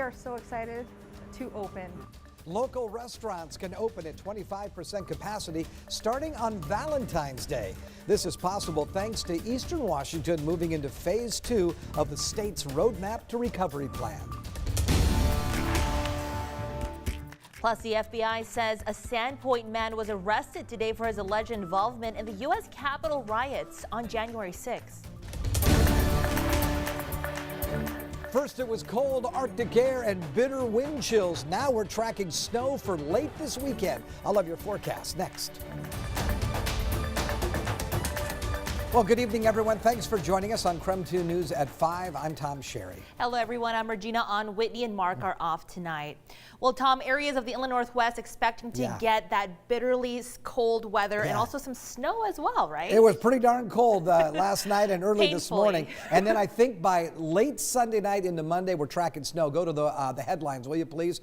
are so excited to open. Local restaurants can open at 25% capacity starting on Valentine's Day. This is possible thanks to Eastern Washington moving into phase 2 of the state's roadmap to recovery plan. Plus, the FBI says a Sandpoint man was arrested today for his alleged involvement in the U.S. Capitol riots on January 6th. First, it was cold Arctic air and bitter wind chills. Now we're tracking snow for late this weekend. I'll have your forecast next. Well, good evening, everyone. Thanks for joining us on KREM 2 News at 5. I'm Tom Sherry. Hello, everyone. I'm Regina on. Whitney and Mark are off tonight. Well, Tom, areas of the inland Northwest expecting to get that bitterly cold weather and also some snow as well, right? It was pretty darn cold last night and early this morning. And then I think by late Sunday night into Monday, we're tracking snow. Go to the headlines, will you please?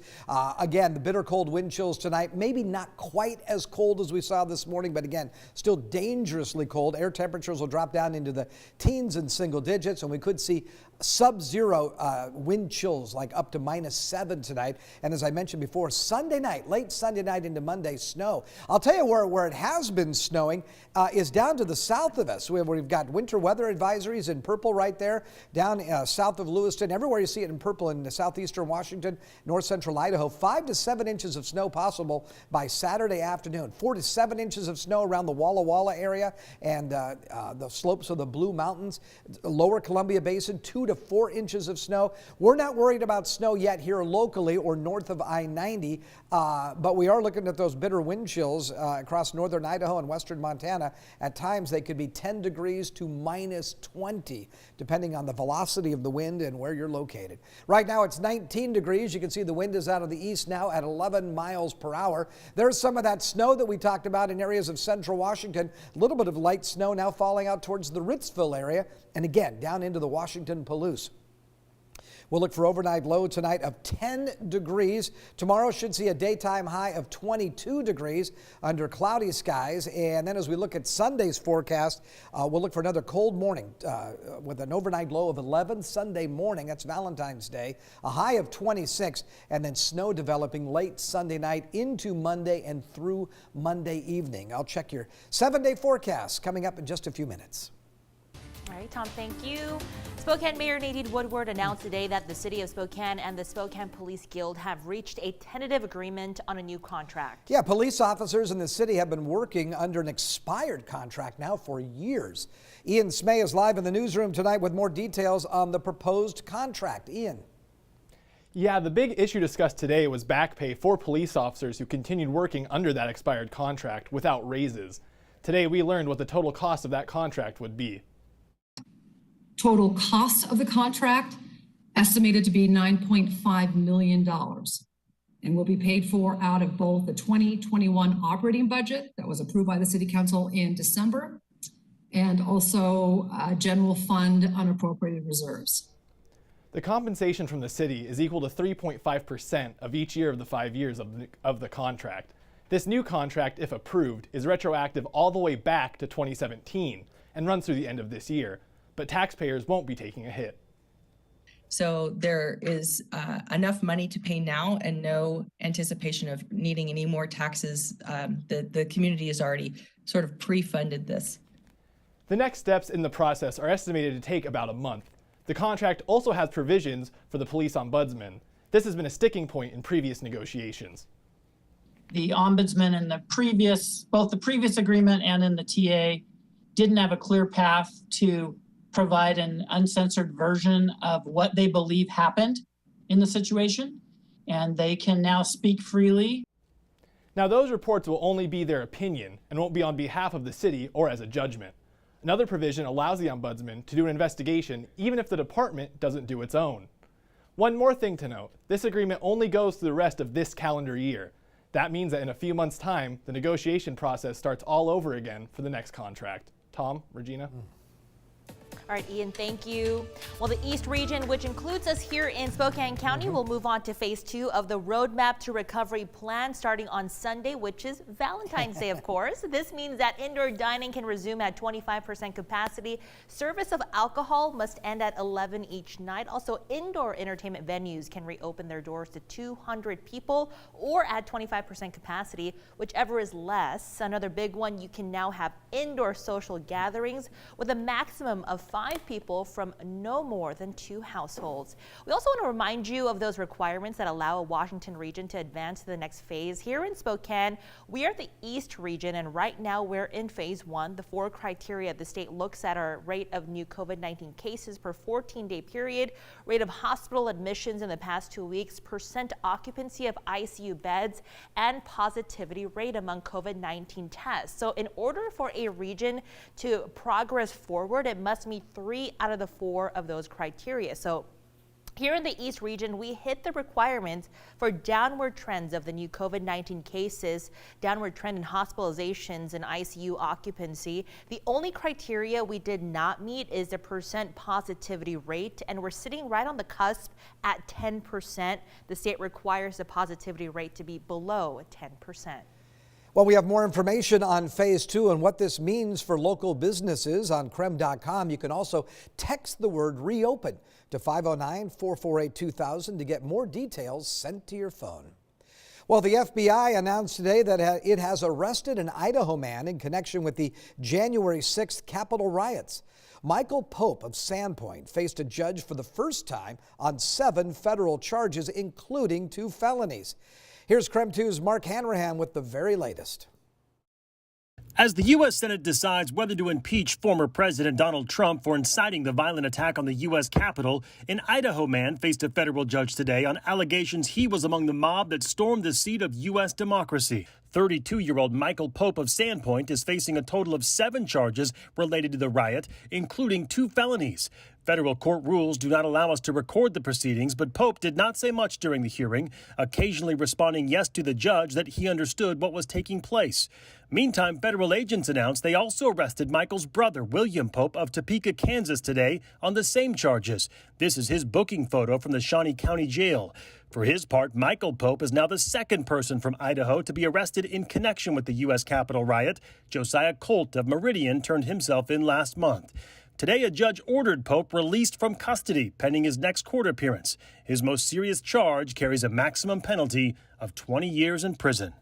Again, the bitter cold wind chills tonight. Maybe not quite as cold as we saw this morning, but again, still dangerously cold. Air temperatures will drop down into the teens and single digits, and we could see sub-zero wind chills like up to -7 tonight. And as I mentioned before, Sunday night, late Sunday night into Monday, snow. I'll tell you where it has been snowing is down to the south of us. We've got winter weather advisories in purple right there, down south of Lewiston. Everywhere you see it in purple in southeastern Washington, north central Idaho. 5 to 7 inches of snow possible by Saturday afternoon. 4 to 7 inches of snow around the Walla Walla area and the slopes of the Blue Mountains, lower Columbia Basin. 2 to 4 inches of snow. We're not worried about snow yet here locally or north of I-90, but we are looking at those bitter wind chills across northern Idaho and western Montana. At times they could be 10 degrees to -20, depending on the velocity of the wind and where you're located. Right now it's 19 degrees. You can see the wind is out of the east now at 11 miles per hour. There's some of that snow that we talked about in areas of central Washington. A little bit of light snow now falling out towards the Ritzville area and again down into the Washington Palouse. We'll look for overnight low tonight of 10 degrees. Tomorrow should see a daytime high of 22 degrees under cloudy skies. And then as we look at Sunday's forecast, we'll look for another cold morning with an overnight low of 11. Sunday morning, that's Valentine's Day, a high of 26, and then snow developing late Sunday night into Monday and through Monday evening. I'll check your 7-day forecast coming up in just a few minutes. All right, Tom, thank you. Spokane Mayor Nadine Woodward announced today that the City of Spokane and the Spokane Police Guild have reached a tentative agreement on a new contract. Yeah, police officers in the city have been working under an expired contract now for years. Ian Smay is live in the newsroom tonight with more details on the proposed contract. Ian. Yeah, the big issue discussed today was back pay for police officers who continued working under that expired contract without raises. Today we learned what the total cost of that contract would be. Total cost of the contract estimated to be $9.5 million and will be paid for out of both the 2021 operating budget that was approved by the City Council in December and also general fund unappropriated reserves. The compensation from the city is equal to 3.5% of each year of the 5 years of the contract. This new contract, if approved, is retroactive all the way back to 2017 and runs through the end of this year. But taxpayers won't be taking a hit. So there is enough money to pay now and no anticipation of needing any more taxes. The community has already sort of pre-funded this. The next steps in the process are estimated to take about a month. The contract also has provisions for the police ombudsman. This has been a sticking point in previous negotiations. The ombudsman in both the previous agreement and in the TA didn't have a clear path to provide an uncensored version of what they believe happened in the situation, and they can now speak freely. Now those reports will only be their opinion and won't be on behalf of the city or as a judgment. Another provision allows the ombudsman to do an investigation even if the department doesn't do its own. One more thing to note, this agreement only goes through the rest of this calendar year. That means that in a few months' time, the negotiation process starts all over again for the next contract. Tom, Regina? All right, Ian, thank you. Well, the East region, which includes us here in Spokane County, will move on to phase 2 of the Roadmap to Recovery plan starting on Sunday, which is Valentine's Day, of course. This means that indoor dining can resume at 25% capacity. Service of alcohol must end at 11 each night. Also, indoor entertainment venues can reopen their doors to 200 people or at 25% capacity, whichever is less. Another big one, you can now have indoor social gatherings with a maximum of 5 people from no more than 2 households. We also want to remind you of those requirements that allow a Washington region to advance to the next phase. Here in Spokane, we are the East region, and right now we're in phase 1. The 4 criteria the state looks at are rate of new COVID-19 cases per 14-day period, rate of hospital admissions in the past 2 weeks, percent occupancy of ICU beds, and positivity rate among COVID-19 tests. So in order for a region to progress forward, it must meet 3 out of the 4 of those criteria. So here in the East region, we hit the requirements for downward trends of the new COVID-19 cases, downward trend in hospitalizations and ICU occupancy. The only criteria we did not meet is the percent positivity rate, and we're sitting right on the cusp at 10%. The state requires the positivity rate to be below 10%. Well, we have more information on phase 2 and what this means for local businesses on KREM.com. You can also text the word reopen to 509-448-2000 to get more details sent to your phone. Well, the FBI announced today that it has arrested an Idaho man in connection with the January 6th Capitol riots. Michael Pope of Sandpoint faced a judge for the first time on 7 federal charges, including 2 felonies. Here's KREM 2's Mark Hanrahan with the very latest. As the U.S. Senate decides whether to impeach former President Donald Trump for inciting the violent attack on the U.S. Capitol, an Idaho man faced a federal judge today on allegations he was among the mob that stormed the seat of U.S. democracy. 32-year-old Michael Pope of Sandpoint is facing a total of 7 charges related to the riot, including 2 felonies. Federal court rules do not allow us to record the proceedings, but Pope did not say much during the hearing, occasionally responding yes to the judge that he understood what was taking place. Meantime, federal agents announced they also arrested Michael's brother, William Pope of Topeka, Kansas, today on the same charges. This is his booking photo from the Shawnee County Jail. For his part, Michael Pope is now the 2nd person from Idaho to be arrested in connection with the U.S. Capitol riot. Josiah Colt of Meridian turned himself in last month. Today, a judge ordered Pope released from custody pending his next court appearance. His most serious charge carries a maximum penalty of 20 years in prison.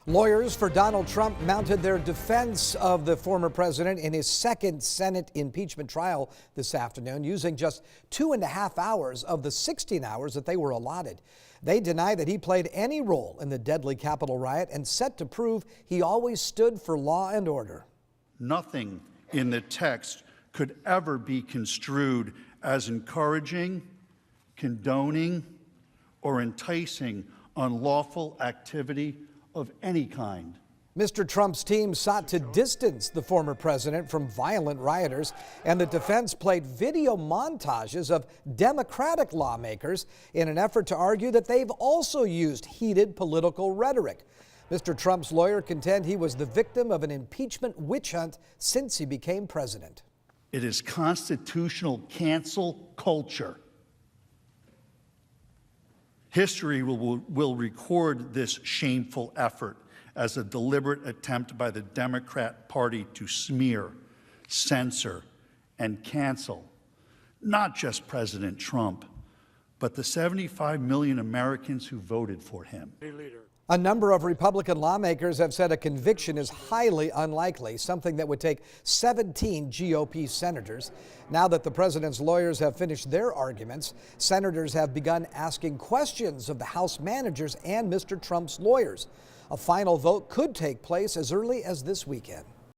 Lawyers for Donald Trump mounted their defense of the former president in his 2nd Senate impeachment trial this afternoon, using just 2.5 hours of the 16 hours that they were allotted. They deny that he played any role in the deadly Capitol riot and set to prove he always stood for law and order. Nothing in the text could ever be construed as encouraging, condoning, or enticing unlawful activity of any kind. Mr. Trump's team sought to distance the former president from violent rioters, and the defense played video montages of Democratic lawmakers in an effort to argue that they've also used heated political rhetoric. Mr. Trump's lawyer contend he was the victim of an impeachment witch hunt since he became president. It is constitutional cancel culture. History will record this shameful effort as a deliberate attempt by the Democrat Party to smear, censor, and cancel not just President Trump, but the 75 million Americans who voted for him. A number of Republican lawmakers have said a conviction is highly unlikely, something that would take 17 GOP senators. Now that the president's lawyers have finished their arguments, senators have begun asking questions of the House managers and Mr. Trump's lawyers. A final vote could take place as early as this weekend.